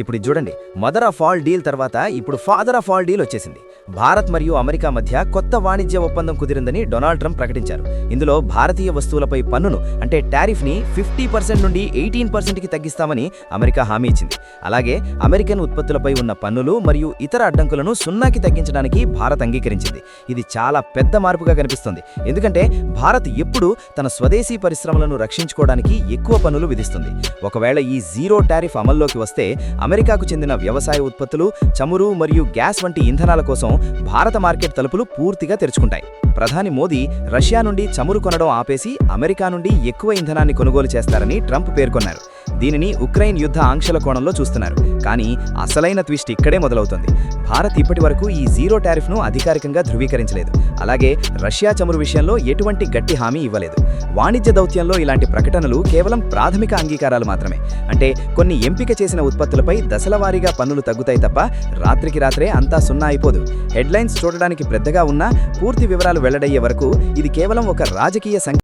ఇప్పుడు ఇది చూడండి, మదర్ ఆఫ్ ఆల్ డీల్ తర్వాత ఇప్పుడు ఫాదర్ ఆఫ్ ఆల్ డీల్ వచ్చేసింది. భారత్ మరియు అమెరికా మధ్య కొత్త వాణిజ్య ఒప్పందం కుదిరిందని డొనాల్డ్ ట్రంప్ ప్రకటించారు. ఇందులో భారతీయ వస్తువులపై పన్నును అంటే టారిఫ్ని 50% నుండి 18%కి తగ్గిస్తామని అమెరికా హామీ ఇచ్చింది. అలాగే అమెరికన్ ఉత్పత్తులపై ఉన్న పన్నులు మరియు ఇతర అడ్డంకులను 0కి తగ్గించడానికి భారత్ అంగీకరించింది. ఇది చాలా పెద్ద మార్పుగా కనిపిస్తుంది, ఎందుకంటే భారత్ ఎప్పుడూ తన స్వదేశీ పరిశ్రమలను రక్షించుకోవడానికి ఎక్కువ పన్నులు విధిస్తుంది. ఒకవేళ ఈ జీరో టారిఫ్ అమల్లోకి వస్తే అమెరికాకు చెందిన వ్యవసాయ ఉత్పత్తులు, చమురు మరియు గ్యాస్ వంటి ఇంధనాల కోసం భారత మార్కెట్ తలుపులు పూర్తిగా తెరుచుకుంటాయి. ప్రధాని మోదీ రష్యా నుండి చమురు కొనడం ఆపేసి అమెరికా నుండి ఎక్కువ ఇంధనాన్ని కొనుగోలు చేస్తారని ట్రంప్ పేర్కొన్నారు. దీనిని ఉక్రెయిన్ యుద్ధ ఆంక్షల కోణంలో చూస్తున్నారు. కానీ అసలైన ట్విస్ట్ ఇక్కడే మొదలవుతుంది. భారత్ ఇప్పటివరకు ఈ జీరో టారిఫ్ను అధికారికంగా ధృవీకరించలేదు. అలాగే రష్యా చమురు విషయంలో ఎటువంటి గట్టి హామీ ఇవ్వలేదు. వాణిజ్య దౌత్యంలో ఇలాంటి ప్రకటనలు కేవలం ప్రాథమిక అంగీకారాలు మాత్రమే. అంటే కొన్ని ఎంపిక చేసిన ఉత్పత్తులపై దశలవారీగా పన్నులు తగ్గుతాయి తప్ప రాత్రికి రాత్రే అంతా 0 అయిపోదు. హెడ్లైన్స్ చూడడానికి పెద్దగా ఉన్నా పూర్తి వివరాలు వెల్లడయ్యే వరకు ఇది కేవలం ఒక రాజకీయ